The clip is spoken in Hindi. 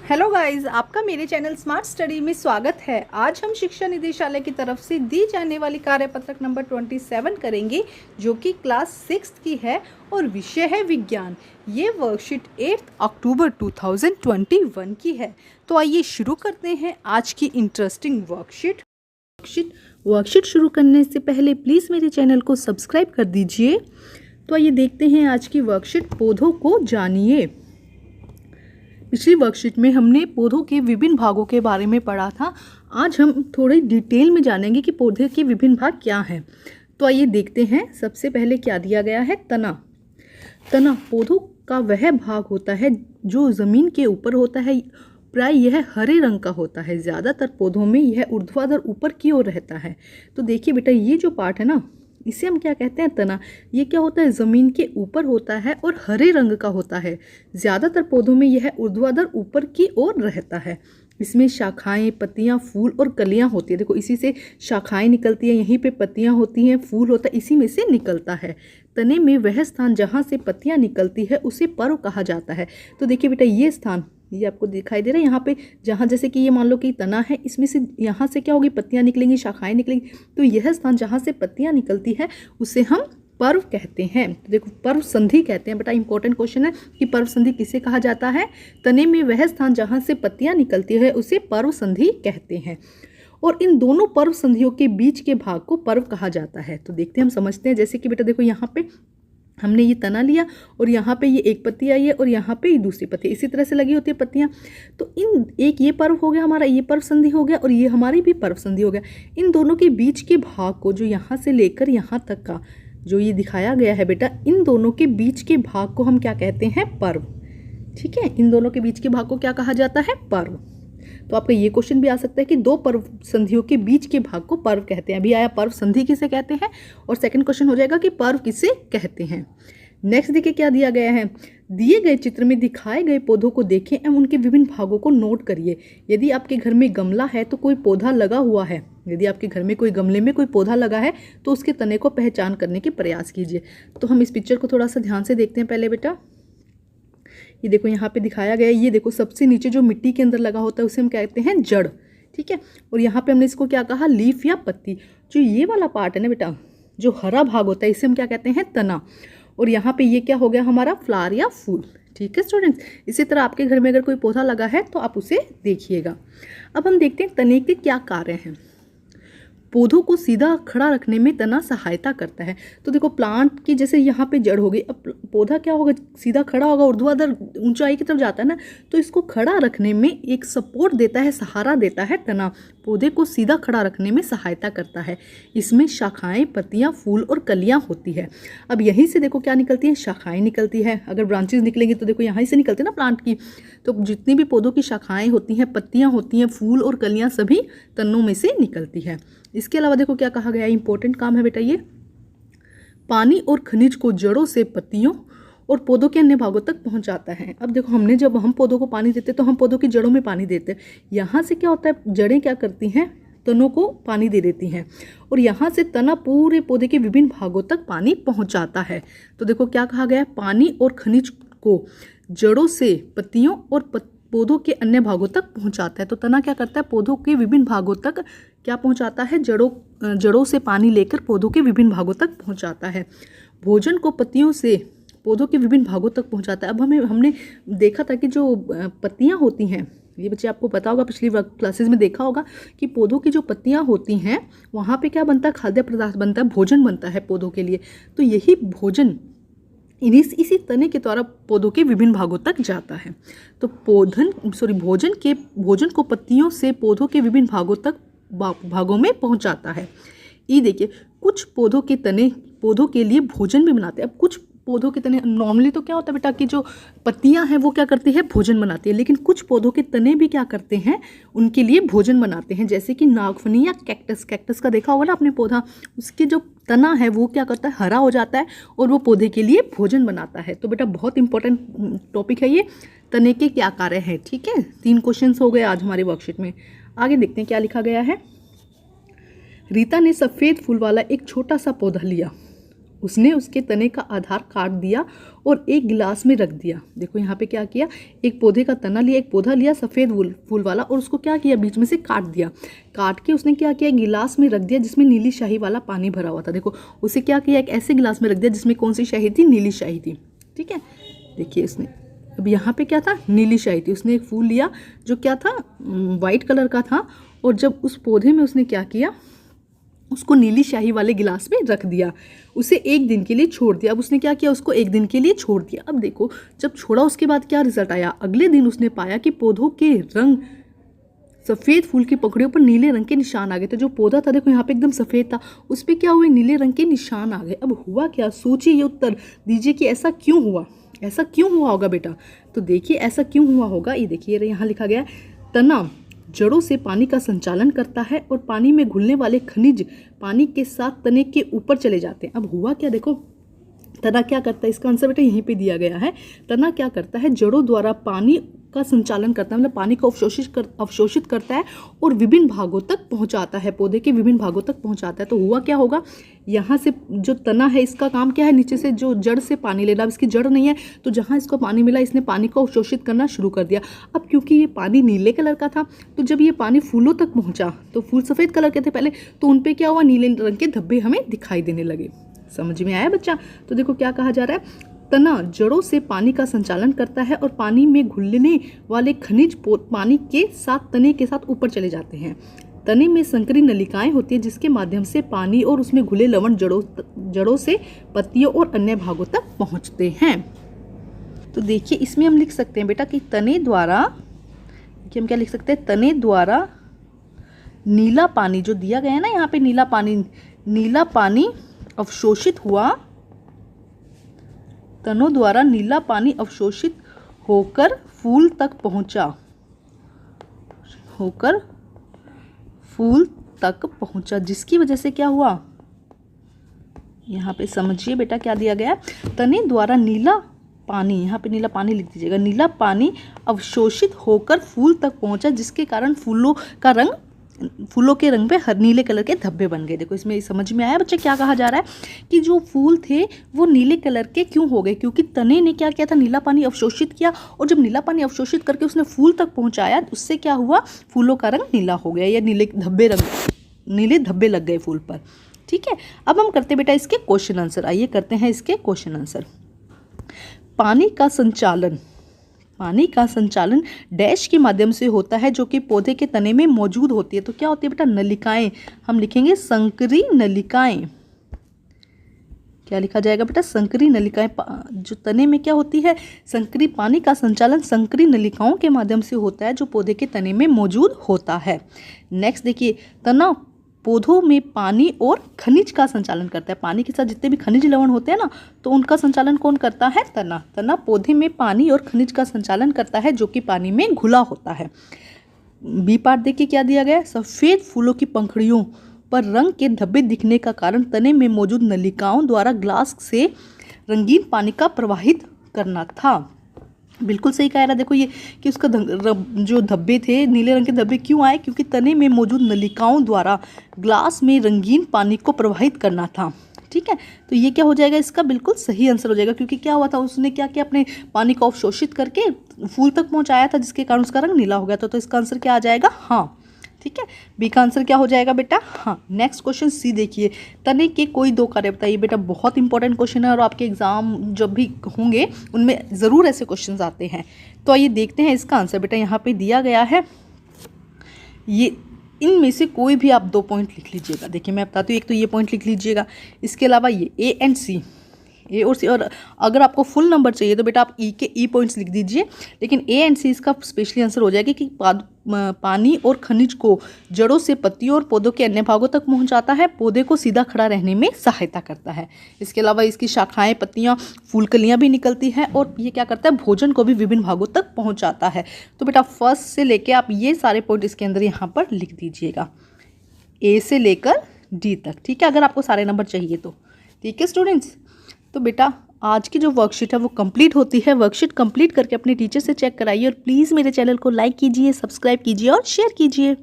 हेलो गाइस, आपका मेरे चैनल स्मार्ट स्टडी में स्वागत है। आज हम शिक्षा निदेशालय की तरफ से दी जाने वाली कार्यपत्रक नंबर 27 करेंगे, जो कि क्लास 6 की है और विषय है विज्ञान। ये वर्कशीट 8 अक्टूबर 2021 की है। तो आइए शुरू करते हैं आज की इंटरेस्टिंग वर्कशीट शुरू करने से पहले प्लीज़ मेरे चैनल को सब्सक्राइब कर दीजिए। तो आइए देखते हैं आज की वर्कशीट, पौधों को जानिए। पिछली वर्कशीट में हमने पौधों के विभिन्न भागों के बारे में पढ़ा था। आज हम थोड़ी डिटेल में जानेंगे कि पौधे के विभिन्न भाग क्या हैं। तो आइए देखते हैं। सबसे पहले क्या दिया गया है? तना। तना पौधों का वह भाग होता है जो ज़मीन के ऊपर होता है। प्राय यह हरे रंग का होता है। ज़्यादातर पौधों में यह ऊर्ध्वाधर ऊपर की ओर रहता है। तो देखिए बेटा, ये जो पार्ट है ना, इसे हम क्या कहते हैं? तना। ये क्या होता है? ज़मीन के ऊपर होता है और हरे रंग का होता है। ज़्यादातर पौधों में यह ऊर्ध्वाधर ऊपर की ओर रहता है। इसमें शाखाएं, पत्तियां, फूल और कलियां होती है। देखो, इसी से शाखाएं निकलती हैं, यहीं पे पत्तियां होती हैं, फूल होता है, इसी में से निकलता है। तने में वह स्थान जहाँ से पत्तियां निकलती है उसे पर्व कहा जाता है। तो देखिए बेटा, ये स्थान, ये आपको दिखाई दे रहा है यहाँ पे, जहाँ जैसे कि ये मान लो कि तना है, इसमें से यहाँ से क्या होगी? पत्तियां निकलेंगी, शाखाएं निकलेंगी। तो यह स्थान जहाँ से पत्तियां निकलती है उसे हम पर्व कहते हैं। तो देखो, पर्व संधि कहते हैं। बेटा इंपॉर्टेंट क्वेश्चन है कि पर्व संधि किसे कहा जाता है? तने में वह स्थान जहाँ से पत्तियां निकलती है उसे पर्व संधि कहते हैं। और इन दोनों पर्व संधियों के बीच के भाग को पर्व कहा जाता है। तो देखते हैं, हम समझते हैं। जैसे कि बेटा देखो, यहाँ पे हमने ये तना लिया और यहाँ पे ये एक पत्ती आई है और यहाँ पे ये दूसरी पत्ती, इसी तरह से लगी होती है पत्तियाँ। तो इन एक ये पर्व हो गया हमारा, ये पर्व संधि हो गया, और ये हमारी भी पर्व संधि हो गया। इन दोनों के बीच के भाग को, जो यहाँ से लेकर यहाँ तक का जो ये दिखाया गया है बेटा, इन दोनों के बीच के भाग को हम क्या कहते हैं? पर्व। ठीक है, इन दोनों के बीच के भाग को क्या कहा जाता है? पर्व। तो आपका ये क्वेश्चन भी आ सकता है कि दो पर्व संधियों के बीच के भाग को पर्व कहते हैं। अभी आया पर्व संधि किसे कहते हैं, और सेकंड क्वेश्चन हो जाएगा कि पर्व किसे कहते हैं। नेक्स्ट देखिए क्या दिया गया है। दिए गए चित्र में दिखाए गए पौधों को देखें एवं उनके विभिन्न भागों को नोट करिए। यदि आपके घर में गमला है तो कोई पौधा लगा हुआ है, यदि आपके घर में कोई गमले में कोई पौधा लगा है तो उसके तने को पहचान करने के प्रयास कीजिए। तो हम इस पिक्चर को थोड़ा सा ध्यान से देखते हैं पहले बेटा। ये देखो, यहाँ पे दिखाया गया है, ये देखो सबसे नीचे जो मिट्टी के अंदर लगा होता है उसे हम कहते हैं जड़। ठीक है, और यहाँ पे हमने इसको क्या कहा? लीफ या पत्ती। जो ये वाला पार्ट है ना बेटा, जो हरा भाग होता है, इसे हम क्या कहते हैं? तना। और यहाँ पे ये क्या हो गया हमारा? फ्लावर या फूल। ठीक है स्टूडेंट्स, इसी तरह आपके घर में अगर कोई पौधा लगा है तो आप उसे देखिएगा। अब हम देखते हैं तने के क्या कार्य हैं। पौधों को सीधा खड़ा रखने में तना सहायता करता है। तो देखो, प्लांट की जैसे यहाँ पे जड़ होगी, अब पौधा क्या होगा? सीधा खड़ा होगा, ऊर्ध्वाधर ऊंचाई की तरफ जाता है ना, तो इसको खड़ा रखने में एक सपोर्ट देता है, सहारा देता है तना। पौधे को सीधा खड़ा रखने में सहायता करता है। इसमें शाखाएं, पत्तियां, फूल और कलियां होती है। अब यहीं से देखो क्या निकलती है? शाखाएं निकलती है। अगर ब्रांचेस निकलेंगी तो देखो यहीं से निकलती है ना प्लांट की। तो जितनी भी पौधों की शाखाएं होती हैं, पत्तियां होती हैं, फूल और कलियां सभी तनों में से निकलती है। इसके अलावा देखो क्या कहा गया है, इंपॉर्टेंट काम है बेटा ये। पानी और खनिज को जड़ों से पत्तियों और पौधों के अन्य भागों तक पहुंचाता है। अब देखो, हमने जब हम पौधों को पानी देते तो हम पौधों की जड़ों में पानी देते हैं। यहाँ से क्या होता है? जड़ें क्या करती हैं? तनों को पानी दे देती हैं, और यहाँ से तना पूरे पौधे के विभिन्न भागों तक पानी पहुँचाता है। तो देखो क्या कहा गया है, पानी और खनिज को जड़ों से पत्तियों और पौधों के अन्य भागों तक पहुंचाता है। तो तना क्या करता है? पौधों के विभिन्न भागों तक क्या पहुंचाता है? जड़ों से पानी लेकर पौधों के विभिन्न भागों तक पहुंचाता है। भोजन को पत्तियों से पौधों के विभिन्न भागों तक पहुंचाता है। अब हमने देखा था कि जो पत्तियां होती हैं, ये बच्चे आपको पता होगा, पिछली क्लासेस में देखा होगा कि पौधों की जो पत्तियां होती हैं वहाँ पे क्या बनता है? खाद्य पदार्थ बनता है, भोजन बनता है पौधों के लिए। तो यही भोजन इसी तने के द्वारा पौधों के विभिन्न भागों तक जाता है। तो भोजन को पत्तियों से पौधों के विभिन्न भागों में पहुंचाता है। ये देखिए, कुछ पौधों के तने पौधों के लिए भोजन भी बनाते हैं। अब कुछ पौधों के तने, नॉर्मली तो क्या होता है बेटा कि जो पत्तियां हैं वो क्या करती है? भोजन बनाती है। लेकिन कुछ पौधों के तने भी क्या करते हैं? उनके लिए भोजन बनाते हैं। जैसे कि नागफनी या कैक्टस का देखा होगा ना आपने पौधा, उसके जो तना है वो क्या करता है? हरा हो जाता है और वो पौधे के लिए भोजन बनाता है। तो बेटा बहुत इंपॉर्टेंट टॉपिक है ये, तने के क्या कार्य हैं। ठीक है, 3 क्वेश्चन हो गए आज हमारी वर्कशीट में। आगे देखते हैं क्या लिखा गया है। रीता ने सफ़ेद फूल वाला एक छोटा सा पौधा लिया उसने उसके तने का आधार काट दिया और एक गिलास में रख दिया। देखो यहाँ पे क्या किया, एक पौधे का तना लिया, एक पौधा लिया सफ़ेद फूल वाला, और उसको क्या किया, बीच में से काट दिया। काट के उसने क्या किया, गिलास में रख दिया जिसमें नीली शाही वाला पानी भरा हुआ था। देखो उसे क्या किया, एक ऐसे गिलास में रख दिया जिसमें कौन सी शाही थी, नीली शाही थी। ठीक है, देखिए इसने अब यहाँ पे क्या था, नीली शाही थी। उसने एक फूल लिया जो क्या था, वाइट कलर का था, और जब उस पौधे में उसने क्या किया, उसको नीली शाही वाले गिलास में रख दिया, उसे एक दिन के लिए छोड़ दिया। अब उसने क्या किया, उसको एक दिन के लिए छोड़ दिया। अब देखो जब छोड़ा उसके बाद क्या रिजल्ट आया, अगले दिन उसने पाया कि पौधों के रंग, सफ़ेद फूल की पकड़ियों पर नीले रंग के निशान आ गए। तो जो पौधा था देखो यहाँ पे एकदम सफ़ेद था, उस पर क्या हुए, नीले रंग के निशान आ गए। अब हुआ क्या, सोचिए, ये उत्तर दीजिए कि ऐसा क्यों हुआ, ऐसा क्यों हुआ होगा बेटा। तो देखिए ऐसा क्यों हुआ होगा, ये देखिए यहाँ लिखा गया है, तना जड़ों से पानी का संचालन करता है और पानी में घुलने वाले खनिज पानी के साथ तने के ऊपर चले जाते हैं। अब हुआ क्या, देखो तना क्या करता है, इसका आंसर बेटा यहीं पे दिया गया है। तना क्या करता है, जड़ों द्वारा पानी का संचालन करता है, मतलब पानी को अवशोषित करता है और विभिन्न भागों तक पहुंचाता है, पौधे के विभिन्न भागों तक पहुंचाता है। तो हुआ क्या होगा, यहाँ से जो तना है इसका काम क्या है, नीचे से जो जड़ से पानी लेना। अब इसकी जड़ नहीं है तो जहाँ इसको पानी मिला इसने पानी को अवशोषित करना शुरू कर दिया। अब क्योंकि ये पानी नीले कलर का था, तो जब ये पानी फूलों तक पहुँचा, तो फूल सफ़ेद कलर के थे पहले, तो उन पर क्या हुआ, नीले रंग के धब्बे हमें दिखाई देने लगे। समझ में आया बच्चा। तो देखो क्या कहा जा रहा है, तना जड़ों से पानी का संचालन करता है और पानी में घुलने वाले खनिज पानी के साथ तने के साथ ऊपर चले जाते हैं। तने में संकरी नलिकाएं होती है जिसके माध्यम से पानी और उसमें घुले लवण जड़ों से पत्तियों और अन्य भागों तक पहुंचते हैं। तो देखिए इसमें हम लिख सकते हैं बेटा कि तने द्वारा, देखिए हम क्या लिख सकते हैं, तने द्वारा नीला पानी जो दिया गया है ना यहाँ पे, नीला पानी अवशोषित हुआ, तनों द्वारा नीला पानी अवशोषित होकर फूल तक पहुंचा, जिसकी वजह से क्या हुआ, यहाँ पे समझिए बेटा क्या दिया गया, तने द्वारा नीला पानी, यहाँ पे नीला पानी लिख दीजिएगा, नीला पानी अवशोषित होकर फूल तक पहुंचा, जिसके कारण फूलों के रंग पे नीले कलर के धब्बे बन गए। देखो इसमें समझ में आया बच्चे क्या कहा जा रहा है कि जो फूल थे वो नीले कलर के क्यों हो गए, क्योंकि तने ने क्या किया था, नीला पानी अवशोषित किया, और जब नीला पानी अवशोषित करके उसने फूल तक पहुंचाया, उससे क्या हुआ, फूलों का रंग नीला हो गया, या नीले धब्बे लग गए फूल पर। ठीक है, अब हम करते बेटा इसके क्वेश्चन आंसर। आइए करते हैं इसके क्वेश्चन आंसर। पानी का संचालन डैश के माध्यम से होता है जो कि पौधे के तने में मौजूद होती है। तो क्या होती है बेटा, नलिकाएं, हम लिखेंगे संकरी नलिकाएं। क्या लिखा जाएगा बेटा, संकरी नलिकाएं। जो तने में क्या होती है, संकरी, पानी का संचालन संकरी नलिकाओं के माध्यम से होता है जो पौधे के तने में मौजूद होता है। नेक्स्ट देखिए, तना पौधों में पानी और खनिज का संचालन करता है। पानी के साथ जितने भी खनिज लवण होते हैं ना, तो उनका संचालन कौन करता है, तना पौधे में पानी और खनिज का संचालन करता है जो कि पानी में घुला होता है। बी पार्ट देखिए क्या दिया गया है, सफ़ेद फूलों की पंखुड़ियों पर रंग के धब्बे दिखने का कारण तने में मौजूद नलिकाओं द्वारा ग्लास से रंगीन पानी का प्रवाहित करना था। बिल्कुल सही कह रहा है। देखो ये कि उसका जो धब्बे थे, नीले रंग के धब्बे क्यों आए, क्योंकि तने में मौजूद नलिकाओं द्वारा ग्लास में रंगीन पानी को प्रवाहित करना था। ठीक है, तो ये क्या हो जाएगा, इसका बिल्कुल सही आंसर हो जाएगा, क्योंकि क्या हुआ था, उसने क्या किया, अपने पानी को अवशोषित करके फूल तक पहुंचाया था, जिसके कारण उसका रंग नीला हो गया था। तो इसका आंसर क्या आ जाएगा, हाँ। ठीक है, बी का आंसर क्या हो जाएगा बेटा, हाँ। नेक्स्ट क्वेश्चन सी देखिए, तने के कोई दो कार्य बताइए। बेटा बहुत इंपॉर्टेंट क्वेश्चन है और आपके एग्जाम जब भी होंगे उनमें ज़रूर ऐसे क्वेश्चंस आते हैं। तो आइए देखते हैं इसका आंसर। बेटा यहाँ पे दिया गया है, ये इनमें से कोई भी आप 2 पॉइंट लिख लीजिएगा। देखिए मैं बताती हूँ, एक तो ये पॉइंट लिख लीजिएगा, इसके अलावा ये ए एंड सी, ए और सी। और अगर आपको फुल नंबर चाहिए तो बेटा आप ई के ई पॉइंट्स लिख दीजिए, लेकिन ए एंड सी इसका स्पेशली आंसर हो जाएगा कि पानी और खनिज को जड़ों से पत्तियों और पौधों के अन्य भागों तक पहुंचाता है, पौधे को सीधा खड़ा रहने में सहायता करता है। इसके अलावा इसकी शाखाएं, पत्तियां, फूल कलियां भी निकलती हैं, और ये क्या करता है, भोजन को भी विभिन्न भागों तक पहुंचाता है। तो बेटा फर्स्ट से लेके आप ये सारे पॉइंट इसके अंदर यहाँ पर लिख दीजिएगा, ए से लेकर डी तक। ठीक है, अगर आपको सारे नंबर चाहिए तो। ठीक है स्टूडेंट्स, तो बेटा आज की जो वर्कशीट है वो कंप्लीट होती है। वर्कशीट कंप्लीट करके अपने टीचर से चेक कराइए, और प्लीज़ मेरे चैनल को लाइक कीजिए, सब्सक्राइब कीजिए और शेयर कीजिए।